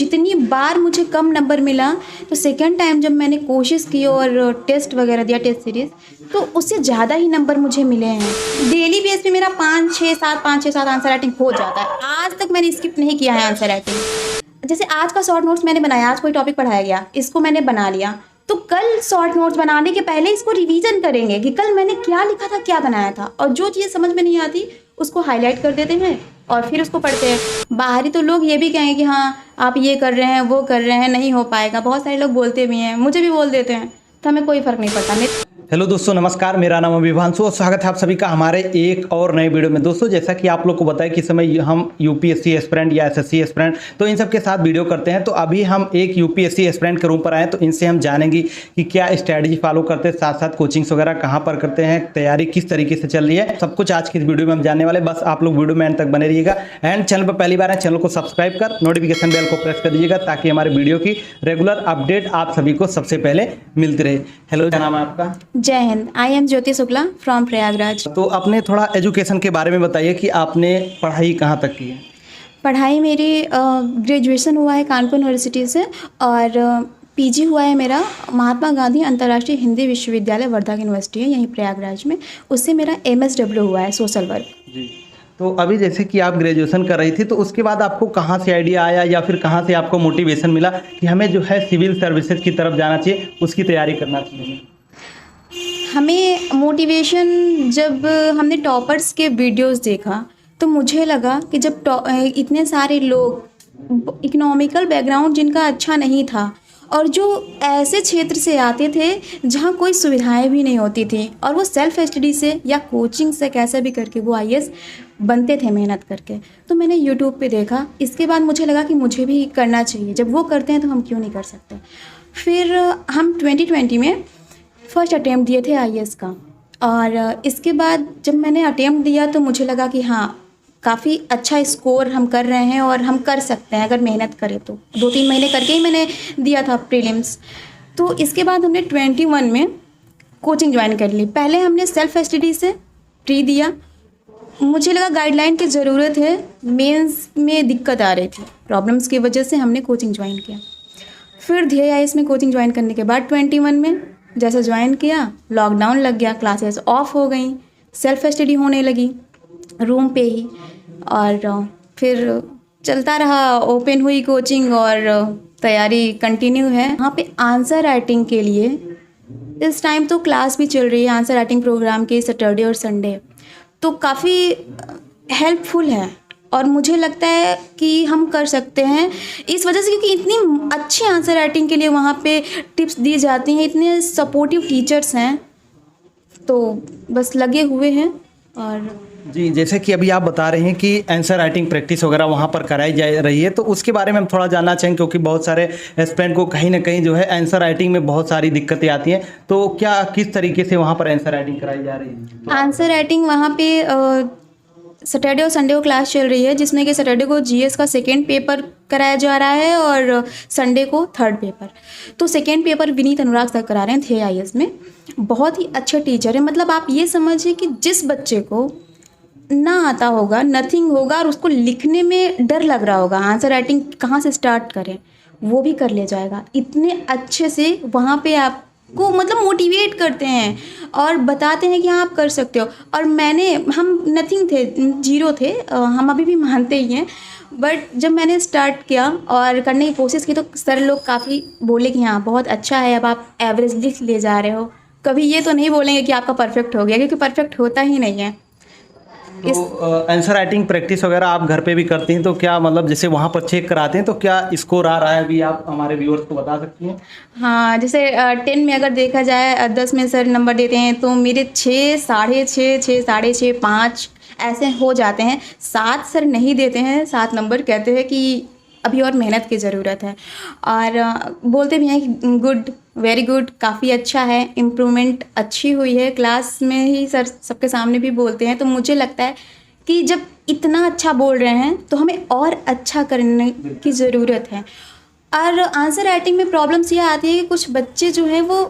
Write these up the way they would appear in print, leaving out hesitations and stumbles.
जितनी बार मुझे कम नंबर मिला, तो सेकंड टाइम जब मैंने कोशिश की और टेस्ट वगैरह दिया, टेस्ट सीरीज़, तो उससे ज़्यादा ही नंबर मुझे मिले हैं। डेली बेस पे मेरा 5-6-7 आंसर राइटिंग हो जाता है। आज तक मैंने स्किप नहीं किया है आंसर राइटिंग। जैसे आज का शॉर्ट नोट्स मैंने बनाया, आज कोई टॉपिक पढ़ाया गया, इसको मैंने बना लिया, तो कल शॉर्ट नोट्स बनाने के पहले इसको रिवीजन करेंगे कि कल मैंने क्या लिखा था, क्या बनाया था, और जो चीज़ समझ में नहीं आती उसको हाईलाइट कर देते हैं और फिर उसको पढ़ते हैं। बाहरी तो लोग ये भी कहेंगे कि हाँ आप ये कर रहे हैं, वो कर रहे हैं, नहीं हो पाएगा। बहुत सारे लोग बोलते भी हैं, मुझे भी बोल देते हैं, तो हमें कोई फ़र्क नहीं पड़ता। हेलो दोस्तों, नमस्कार। मेरा नाम अभिभांशु और स्वागत है आप सभी का हमारे एक और नए वीडियो में। दोस्तों, जैसा कि आप लोग को बताया कि इस समय हम यूपीएससी एस्पिरेंट या एसएससी एस्पिरेंट, तो इन सब के साथ वीडियो करते हैं। तो अभी हम एक यूपीएससी एस्पिरेंट के रूम पर आए, तो इनसे हम जानेंगे कि क्या स्ट्रैटेजी फॉलो करते हैं, साथ साथ कोचिंग्स वगैरह कहाँ पर करते हैं, तैयारी किस तरीके से चल रही है, सब कुछ आज की इस वीडियो में हम जानने वाले। बस आप लोग वीडियो में एंड तक बने रहिएगा। एंड चैनल पर पहली बार है, चैनल को सब्सक्राइब कर नोटिफिकेशन बेल को प्रेस कर दीजिएगा ताकि हमारे वीडियो की रेगुलर अपडेट आप सभी को सबसे पहले मिलती रहे। हेलो, क्या नाम है आपका? जय Hind. I am Jyoti Shukla from Prayagraj. तो अपने थोड़ा एजुकेशन के बारे में बताइए कि आपने पढ़ाई कहाँ तक की है? पढ़ाई मेरी ग्रेजुएशन हुआ है कानपुर यूनिवर्सिटी से, और पीजी हुआ है मेरा महात्मा गांधी अंतर्राष्ट्रीय हिंदी विश्वविद्यालय, वर्धा यूनिवर्सिटी है यहीं प्रयागराज में, उससे मेरा MSW हुआ है सोशल वर्क। जी। तो अभी जैसे कि आप ग्रेजुएशन कर रही थी, तो उसके बाद आपको कहाँ से आइडिया आया या फिर कहाँ से आपको मोटिवेशन मिला कि हमें जो है सिविल सर्विसेज की तरफ जाना चाहिए, उसकी तैयारी करना चाहिए? हमें मोटिवेशन जब हमने टॉपर्स के वीडियोस देखा, तो मुझे लगा कि जब इतने सारे लोग इकोनॉमिकल बैकग्राउंड जिनका अच्छा नहीं था, और जो ऐसे क्षेत्र से आते थे जहाँ कोई सुविधाएं भी नहीं होती थी, और वो सेल्फ स्टडी से या कोचिंग से कैसे भी करके वो IAS बनते थे मेहनत करके, तो मैंने यूट्यूब पे देखा। इसके बाद मुझे लगा कि मुझे भी करना चाहिए, जब वो करते हैं तो हम क्यों नहीं कर सकते। फिर हम 2020 में फर्स्ट अटेम्प्ट दिए थे IAS का, और इसके बाद जब मैंने अटेम्प्ट दिया तो मुझे लगा कि हाँ काफ़ी अच्छा स्कोर हम कर रहे हैं और हम कर सकते हैं अगर मेहनत करें तो। 2-3 महीने करके ही मैंने दिया था प्रीलिम्स। तो इसके बाद हमने 21 में कोचिंग ज्वाइन कर ली। पहले हमने सेल्फ स्टडी से प्री दिया, मुझे लगा गाइडलाइन की ज़रूरत है, मेंस में दिक्कत आ रही थी, प्रॉब्लम्स की वजह से हमने कोचिंग ज्वाइन किया। फिर IAS में कोचिंग ज्वाइन करने के बाद 21 में जैसे ज्वाइन किया, लॉकडाउन लग गया, क्लासेस ऑफ हो गई, सेल्फ स्टडी होने लगी रूम पे ही, और फिर चलता रहा। ओपन हुई कोचिंग और तैयारी कंटिन्यू है। वहाँ पे आंसर राइटिंग के लिए इस टाइम तो क्लास भी चल रही है आंसर राइटिंग प्रोग्राम की, सैटरडे और संडे, तो काफ़ी हेल्पफुल है और मुझे लगता है कि हम कर सकते हैं इस वजह से, क्योंकि इतनी अच्छी आंसर राइटिंग के लिए वहाँ पे टिप्स दी जाती हैं, इतने सपोर्टिव टीचर्स हैं, तो बस लगे हुए हैं। और जी, जैसे कि अभी आप बता रहे हैं कि आंसर राइटिंग प्रैक्टिस वगैरह वहाँ पर कराई जा रही है, तो उसके बारे में हम थोड़ा जानना चाहेंगे, क्योंकि बहुत सारे एस्पिरेंट को कहीं ना कहीं जो है आंसर राइटिंग में बहुत सारी दिक्कतें आती हैं। तो क्या किस तरीके से वहाँ पर आंसर राइटिंग कराई जा रही है? आंसर राइटिंग वहाँ पे सैटरडे और संडे को क्लास चल रही है, जिसमें कि सैटरडे को GS का सेकेंड पेपर कराया जा रहा है और संडे को थर्ड पेपर। तो सेकेंड पेपर विनीत अनुराग सर करा रहे थे IAS में, बहुत ही अच्छे टीचर है। मतलब आप ये समझिए कि जिस बच्चे को ना आता होगा, नथिंग होगा, और उसको लिखने में डर लग रहा होगा, आंसर राइटिंग कहाँ से स्टार्ट करें, वो भी कर ले जाएगा। इतने अच्छे से वहाँ पे आपको मतलब मोटिवेट करते हैं और बताते हैं कि हाँ आप कर सकते हो। और हम नथिंग थे, जीरो थे, हम अभी भी मानते ही हैं, बट जब मैंने स्टार्ट किया और करने की कोशिश की तो सर लोग काफ़ी बोले कि हाँ बहुत अच्छा है, अब आप एवरेज ले जा रहे हो। कभी ये तो नहीं बोलेंगे कि आपका परफेक्ट हो गया, क्योंकि परफेक्ट होता ही नहीं है। तो आंसर राइटिंग प्रैक्टिस वगैरह आप घर पे भी करती हैं, तो क्या मतलब जैसे वहाँ पर चेक कराते हैं तो क्या स्कोर आ रहा है, अभी आप हमारे व्यूअर्स को बता सकती हैं? हाँ, जैसे 10 में अगर देखा जाए, 10 में सर नंबर देते हैं तो मेरे 6, 6.5, 6, 6.5, 5 ऐसे हो जाते हैं। 7 सर नहीं देते हैं, 7 नंबर कहते हैं कि अभी और मेहनत की ज़रूरत है, और बोलते भी हैं कि गुड, वेरी गुड, काफ़ी अच्छा है, इम्प्रूवमेंट अच्छी हुई है। क्लास में ही सर सबके सामने भी बोलते हैं, तो मुझे लगता है कि जब इतना अच्छा बोल रहे हैं तो हमें और अच्छा करने की ज़रूरत है। और आंसर राइटिंग में प्रॉब्लम्स ये आती है कि कुछ बच्चे जो हैं वो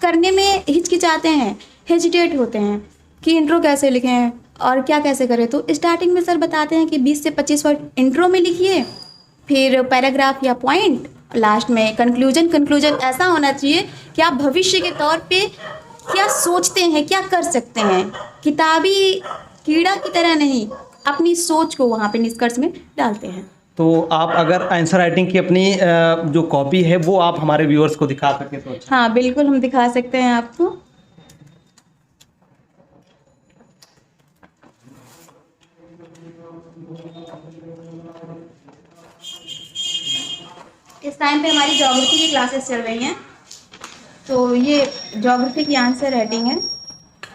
करने में हिचकिचाते हैं, हेजिटेट होते हैं कि इंट्रो कैसे लिखें और क्या कैसे करें। तो स्टार्टिंग में सर बताते हैं कि 20 से 25 वर्ड इंट्रो में लिखिए फिर पैराग्राफ या पॉइंट, लास्ट में कंक्लूजन ऐसा होना चाहिए कि आप भविष्य के तौर पे क्या सोचते हैं, क्या कर सकते हैं। किताबी कीड़ा की तरह नहीं, अपनी सोच को वहाँ पे निष्कर्ष में डालते हैं। तो आप अगर आंसर राइटिंग की अपनी जो कॉपी है वो आप हमारे व्यूअर्स को दिखा सके तो अच्छा। हाँ बिल्कुल, हम दिखा सकते हैं आपको। इस टाइम पे हमारी ज्योग्राफी की क्लासेस चल रही हैं, तो ये ज्योग्राफी की आंसर राइटिंग है,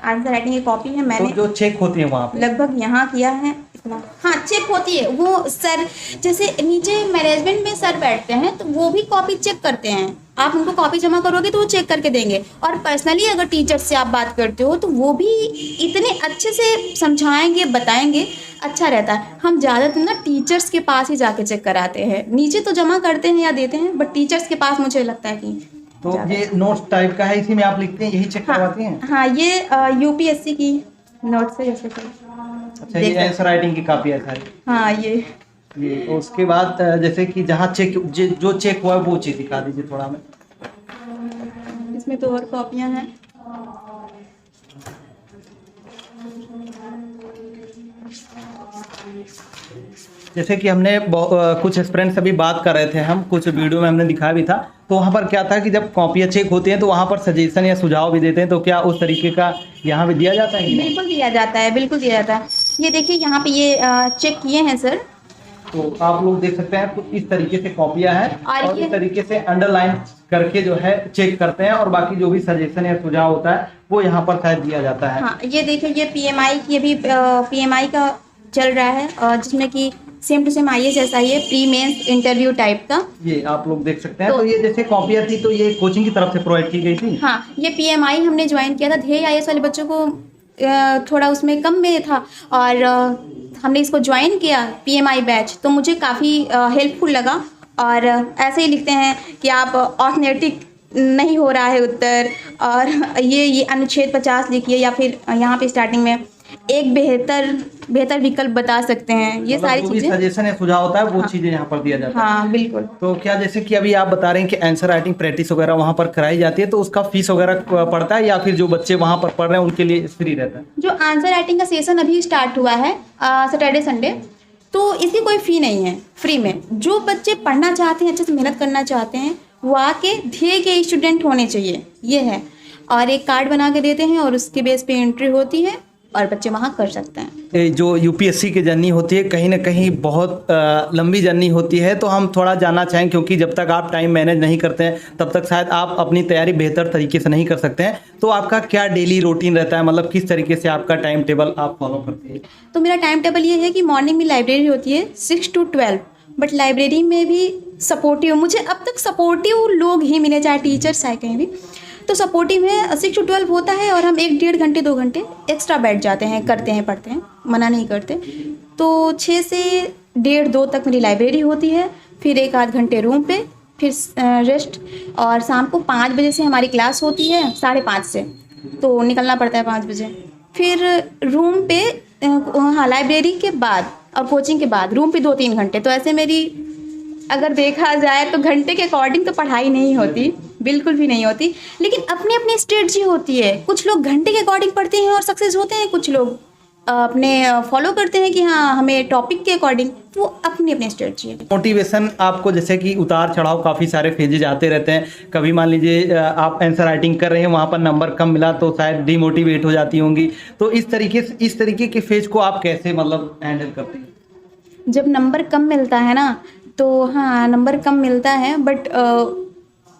आंसर राइटिंग की कॉपी है। तो मैंने जो चेक होती है वहाँ पे लगभग यहाँ किया है इतना। हाँ चेक होती है, वो सर जैसे नीचे मैनेजमेंट में सर बैठते हैं तो वो भी कॉपी चेक करते हैं। आप उनको कॉपी जमा करोगे तो वो चेक करके देंगे। और पर्सनली अगर टीचर से आप बात करते हो तो वो भी इतने अच्छे से समझाएंगे, बताएंगे, अच्छा रहता है। हम ज़्यादातर ना टीचर्स के पास ही जाके चेक कराते हैं, नीचे तो जमा करते हैं या देते हैं, बट टीचर्स के पास मुझे लगता है कि तो ये नोट्स टाइप का है, इसी में आप लिखते हैं, यही चेक करवाती हैं? हाँ ये यूपीएससी की नोट्स है जैसे कि। अच्छा, ये आंसर राइटिंग की कॉपी है सारी? हाँ ये उसके बाद जैसे कि जहाँ चेक जो चेक हुआ है वो चीज़ दिखा दीजिए थोड़ा हमें। इसमें तो और कॉपियाँ हैं। जैसे कि हमने कुछ स्टूडेंट्स अभी बात कर रहे थे, हम कुछ वीडियो में हमने दिखाया भी था, तो वहाँ पर क्या था कि जब कॉपियाँ चेक होती हैं तो वहाँ पर सजेशन या सुझाव भी देते हैं, तो क्या उस तरीके का यहाँ भी दिया जाता है? बिल्कुल दिया जाता है, बिल्कुल दिया जाता है। ये देखिए यहाँ पे ये चेक किए हैं सर, तो आप लोग देख सकते हैं कुछ इस तरीके से कॉपियाँ हैं और ये इस तरीके से अंडरलाइन करके जो है चेक करते हैं, और बाकी जो भी सजेशन या सुझाव होता है वो यहाँ पर शायद दिया जाता है। हाँ ये देखिए, ये पीएमआई की अभी पीएमआई का चल रहा है, जिसमें कि सेम टू सेम आईएएस जैसा ही है, प्री मेंस इंटरव्यू टाइप का। ये आप लोग देख सकते हैं। तो ये जैसे कॉपियाँ थी तो ये कोचिंग की तरफ से प्रोवाइड की गई थी? हाँ ये पीएमआई हमने ज्वाइन किया था, ध्येय आईएएस वाले बच्चों को थोड़ा उसमें कम में था, और हमने इसको ज्वाइन किया पीएमआई बैच, तो मुझे काफ़ी हेल्पफुल लगा। और ऐसे ही लिखते हैं कि आप ऑथेंटिक नहीं हो रहा है उत्तर, और ये अनुच्छेद 50 लिखिए, या फिर यहाँ पे स्टार्टिंग में एक बेहतर विकल्प बता सकते हैं। ये सारी चीजें सजेशन या सुझाव होता है वो चीजें यहाँ पर दिया जाता है। हाँ बिल्कुल। तो क्या जैसे कि अभी आप बता रहे हैं कि आंसर राइटिंग प्रैक्टिस वगैरह वहाँ पर कराई जाती है, तो उसका फीस वगैरह पड़ता है या फिर जो बच्चे वहाँ पर पढ़ रहे हैं उनके लिए फ्री रहता है? जो आंसर राइटिंग का सेशन अभी स्टार्ट हुआ है सैटरडे संडे, तो इसकी कोई फ़ी नहीं है, फ्री में। जो बच्चे पढ़ना चाहते हैं, अच्छे से मेहनत करना चाहते हैं, वो आके ध्येय के स्टूडेंट होने चाहिए, ये है। और एक कार्ड बना के देते हैं और उसके बेस पे एंट्री होती है और बच्चे वहाँ कर सकते हैं। जो यूपीएससी की जर्नी होती है कहीं ना कहीं बहुत लंबी जर्नी होती है, तो हम थोड़ा जानना चाहें, क्योंकि जब तक आप टाइम मैनेज नहीं करते हैं तब तक शायद आप अपनी तैयारी बेहतर तरीके से नहीं कर सकते हैं। तो आपका क्या डेली रूटीन रहता है, मतलब किस तरीके से आपका टाइम टेबल आप फॉलो करते हैं? तो मेरा टाइम टेबल ये है कि मॉर्निंग में लाइब्रेरी होती है 6 to 12, बट लाइब्रेरी में भी सपोर्टिव, मुझे अब तक सपोर्टिव लोग ही मिले, चाहे टीचर्स चाहे कहीं भी, तो सपोर्टिव है। 6 to 12 होता है और हम 1-1.5 घंटे 2 घंटे एक्स्ट्रा बैठ जाते हैं, करते हैं, पढ़ते हैं, मना नहीं करते। तो 6 से 1:30-2 तक मेरी लाइब्रेरी होती है, फिर 1-8 घंटे रूम पे, फिर रेस्ट। और शाम को 5 बजे से हमारी क्लास होती है, 5:30 से, तो निकलना पड़ता है 5 बजे। फिर रूम पे, हाँ लाइब्रेरी के बाद और कोचिंग के बाद रूम पे 2-3 घंटे। तो ऐसे मेरी अगर देखा जाए तो घंटे के अकॉर्डिंग तो पढ़ाई नहीं होती, बिल्कुल भी नहीं होती, लेकिन अपनी अपनी स्ट्रेटजी होती है। कुछ लोग घंटे के अकॉर्डिंग पढ़ते हैं और सक्सेस होते हैं, कुछ लोग अपने फॉलो करते हैं कि हाँ हमें टॉपिक के अकॉर्डिंग, वो अपनी अपनी स्ट्रेटजी है। मोटिवेशन आपको जैसे कि उतार चढ़ाव काफ़ी सारे फेजेज आते रहते हैं, कभी मान लीजिए आप आंसर राइटिंग कर रहे हैं, वहाँ पर नंबर कम मिला तो शायद डिमोटिवेट हो जाती होंगी, तो इस तरीके के फेज को आप कैसे मतलब हैंडल करते हैं? जब नंबर कम मिलता है ना, तो हाँ नंबर कम मिलता है, बट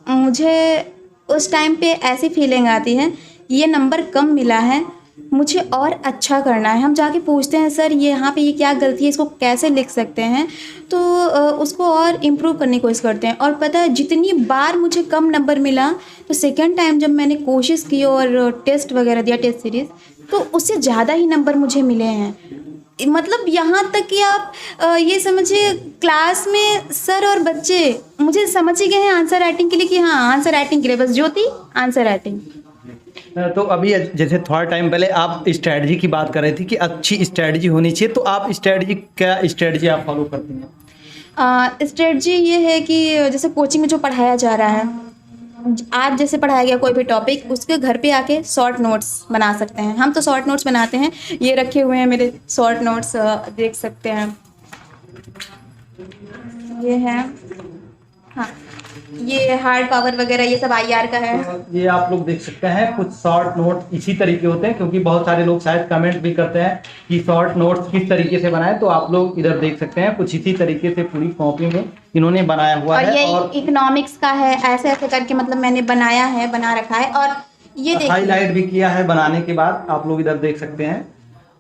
मुझे उस टाइम पे ऐसी फीलिंग आती है, ये नंबर कम मिला है, मुझे और अच्छा करना है। हम जाके पूछते हैं सर ये यहाँ पे ये क्या गलती है, इसको कैसे लिख सकते हैं, तो उसको और इम्प्रूव करने की कोशिश करते हैं। और पता है जितनी बार मुझे कम नंबर मिला, तो सेकंड टाइम जब मैंने कोशिश की और टेस्ट वगैरह दिया, टेस्ट सीरीज़, तो उससे ज़्यादा ही नंबर मुझे मिले हैं। मतलब यहाँ तक कि आप ये समझिए क्लास में सर और बच्चे मुझे समझ ही गए हैं आंसर राइटिंग के लिए कि हाँ आंसर राइटिंग के लिए बस ज्योति आंसर राइटिंग। तो अभी जैसे थोड़ा टाइम पहले आप स्ट्रेटजी की बात कर रही थी कि अच्छी स्ट्रेटजी होनी चाहिए, तो आप क्या स्ट्रेटजी आप फॉलो करती हैं? स्ट्रेटजी ये है कि जैसे कोचिंग में जो पढ़ाया जा रहा है, आज जैसे पढ़ाया गया कोई भी टॉपिक, उसके घर पे आके शॉर्ट नोट्स बना सकते हैं। हम तो शॉर्ट नोट्स बनाते हैं, ये रखे हुए हैं मेरे शॉर्ट नोट्स, देख सकते हैं, ये है। हाँ, ये हार्ड पावर वगैरह ये सब IR का है। तो ये आप लोग देख सकते हैं, कुछ शॉर्ट नोट इसी तरीके होते हैं, क्योंकि बहुत सारे लोग शायद कमेंट भी करते हैं कि शॉर्ट नोट्स किस तरीके से बनाए, तो आप लोग इधर देख सकते हैं कुछ इसी तरीके से पूरी कॉपी में इन्होंने बनाया हुआ और है। ये और इकोनॉमिक्स का है, ऐसे ऐसे करके मतलब मैंने बनाया है, बना रखा है। और ये देखिए हाईलाइट भी किया है बनाने के बाद, आप लोग इधर देख सकते हैं।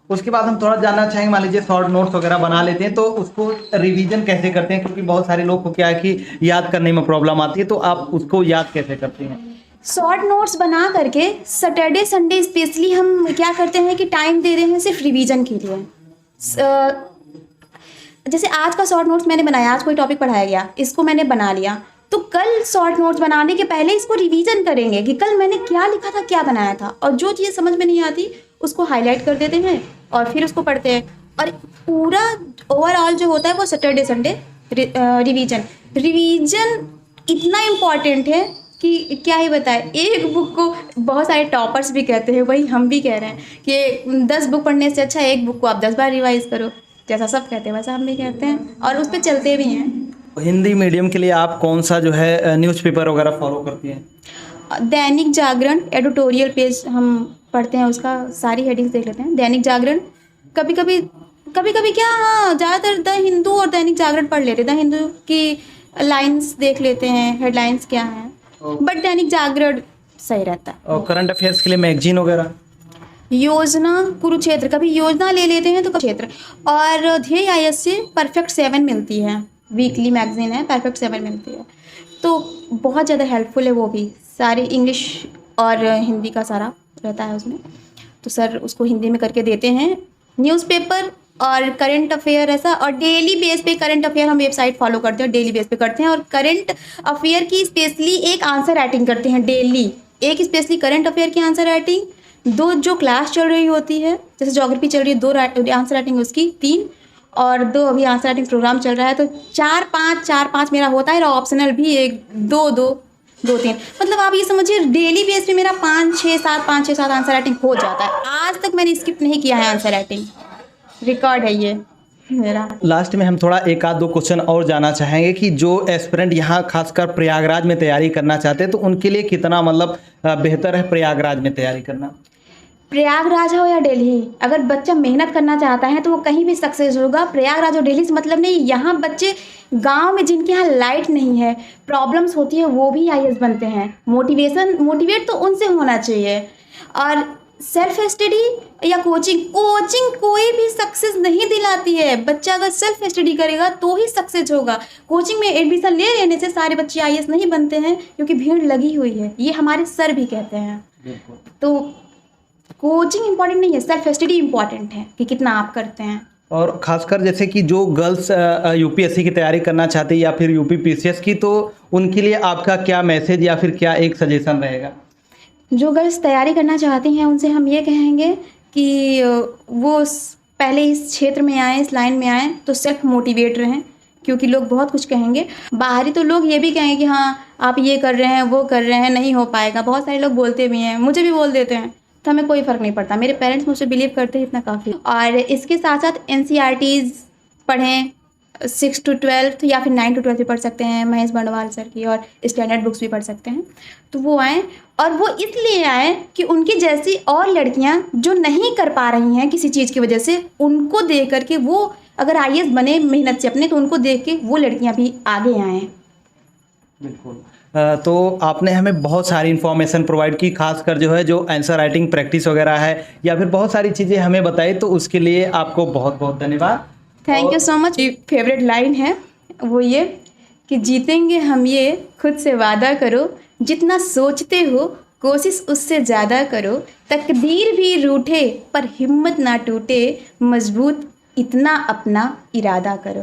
उसके बाद हम थोड़ा जानना चाहेंगे, मान लीजिए शॉर्ट नोट्स वगैरह बना लेते हैं तो उसको रिवीजन कैसे करते हैं, क्योंकि बहुत सारे लोग को क्या है कि याद करने में प्रॉब्लम आती है, तो आप उसको याद कैसे करते हैं? शॉर्ट नोट्स बना करके सैटरडे संडे स्पेशली हम क्या करते हैं कि टाइम दे रहे हैं सिर्फ रिवीजन के लिए। जैसे आज का शॉर्ट नोट्स मैंने बनाया, आज कोई टॉपिक पढ़ाया गया, इसको मैंने बना लिया, तो कल शॉर्ट नोट्स बनाने के पहले इसको रिवीजन करेंगे कि कल मैंने क्या लिखा था, क्या बनाया था, और जो चीज़ समझ में नहीं आती उसको हाईलाइट कर देते हैं और फिर उसको पढ़ते हैं। और पूरा ओवरऑल जो होता है वो सैटरडे संडे रिवीजन इतना इम्पॉर्टेंट है कि क्या ही बताए। एक बुक को बहुत सारे टॉपर्स भी कहते हैं, वही हम भी कह रहे हैं कि 10 बुक पढ़ने से अच्छा एक बुक को आप 10 बार रिवाइज करो, जैसा सब कहते हैं वैसा हम भी कहते हैं और उस पर चलते भी हैं। हिंदी मीडियम के लिए आप कौन सा जो है न्यूज़पेपर वगैरह फॉलो करती हैं? दैनिक जागरण एडिटोरियल पेज हम पढ़ते हैं, उसका सारी हेडिंग्स देख लेते हैं। दैनिक जागरण कभी कभी क्या, हाँ ज़्यादातर द हिंदू और दैनिक जागरण पढ़ लेते हैं। द हिंदू की लाइंस देख लेते हैं, हेडलाइंस क्या हैं, बट दैनिक जागरण सही रहता है। और करंट अफेयर्स के लिए मैगजीन वगैरह? योजना कुरुक्षेत्र, कभी योजना ले लेते हैं तो कुरुक्षेत्र। और ध्येय IAS से परफेक्ट 7 मिलती है, वीकली मैगजीन है, परफेक्ट 7 मिलती है, तो बहुत ज़्यादा हेल्पफुल है वो भी। सारी इंग्लिश और हिंदी का सारा रहता है उसमें, तो सर उसको हिंदी में करके देते हैं। न्यूज़पेपर और करंट अफेयर ऐसा, और डेली बेस पे करंट अफेयर हम वेबसाइट फॉलो करते हैं, डेली बेस पे करते हैं। और करंट अफेयर की स्पेशली एक आंसर राइटिंग करते हैं डेली, एक स्पेशली करंट अफेयर की आंसर राइटिंग, 2 जो क्लास चल रही होती है, जैसे ज्योग्राफी चल रही है 2 आंसर राइटिंग उसकी 3, और 2 अभी आंसर राइटिंग प्रोग्राम चल रहा है, तो 4-5 मेरा होता है। और ऑप्शनल भी 2-3, मतलब आप ये समझिए डेली बेस पे मेरा 5-6-7 आंसर राइटिंग हो जाता है। आज तक मैंने स्किप नहीं किया है आंसर राइटिंग, रिकॉर्ड है ये मेरा। लास्ट में हम थोड़ा 1-2 क्वेश्चन और जानना चाहेंगे कि जो एस्पिरेंट यहाँ खासकर प्रयागराज में तैयारी करना चाहते हैं तो उनके लिए कितना मतलब बेहतर है प्रयागराज में तैयारी करना? प्रयागराज हो या दिल्ली, अगर बच्चा मेहनत करना चाहता है तो वो कहीं भी सक्सेस होगा। प्रयागराज और दिल्ली से मतलब नहीं, यहाँ बच्चे गांव में जिनके यहाँ लाइट नहीं है, प्रॉब्लम्स होती है, वो भी IAS बनते हैं। मोटिवेट तो उनसे होना चाहिए। और सेल्फ स्टडी या कोचिंग कोई भी सक्सेस नहीं दिलाती है। बच्चा अगर सेल्फ स्टडी करेगा तो ही सक्सेस होगा। कोचिंग में एडमिशन ले लेने से सारे बच्चे IAS नहीं बनते हैं, क्योंकि भीड़ लगी हुई है, ये हमारे सर भी कहते हैं। तो कोचिंग इम्पॉर्टेंट नहीं है, सेल्फ स्टडी इम्पॉर्टेंट है कि कितना आप करते हैं। और खासकर जैसे कि जो गर्ल्स UPSC की तैयारी करना चाहती है या फिर UP PCS की, तो उनके लिए आपका क्या मैसेज या फिर क्या एक सजेशन रहेगा? जो गर्ल्स तैयारी करना चाहती हैं उनसे हम ये कहेंगे कि वो पहले इस क्षेत्र में आएँ, इस लाइन में आएँ, तो सेल्फ मोटिवेट रहें, क्योंकि लोग बहुत कुछ कहेंगे। बाहरी तो लोग ये भी कहेंगे कि हाँ आप ये कर रहे हैं, वो कर रहे हैं, नहीं हो पाएगा। बहुत सारे लोग बोलते भी हैं, मुझे भी बोल देते हैं, तो हमें कोई फ़र्क नहीं पड़ता। मेरे पेरेंट्स मुझसे बिलीव करते हैं, इतना काफ़ी। और इसके साथ साथ NCERTs पढ़ें, 6 to 12 या फिर 9 to 12 भी पढ़ सकते हैं, महेश बंडवाल सर की, और स्टैंडर्ड बुक्स भी पढ़ सकते हैं। तो वो आएँ, और वो इसलिए आएँ कि उनकी जैसी और लड़कियाँ जो नहीं कर पा रही हैं किसी चीज़ की वजह से, उनको देख करके वो अगर IAS बने मेहनत से अपने, तो उनको देख के वो लड़कियाँ भी आगे आएँ। बिल्कुल। तो आपने हमें बहुत सारी इन्फॉर्मेशन प्रोवाइड की, खासकर जो है जो आंसर राइटिंग प्रैक्टिस वगैरह है या फिर बहुत सारी चीज़ें हमें बताई, तो उसके लिए आपको बहुत बहुत धन्यवाद। Thank you so much. Favourite line है वो ये कि जीतेंगे हम ये खुद से वादा करो, जितना सोचते हो कोशिश उससे ज़्यादा करो, तकदीर भी रूठे पर हिम्मत ना टूटे, मजबूत इतना अपना इरादा करो।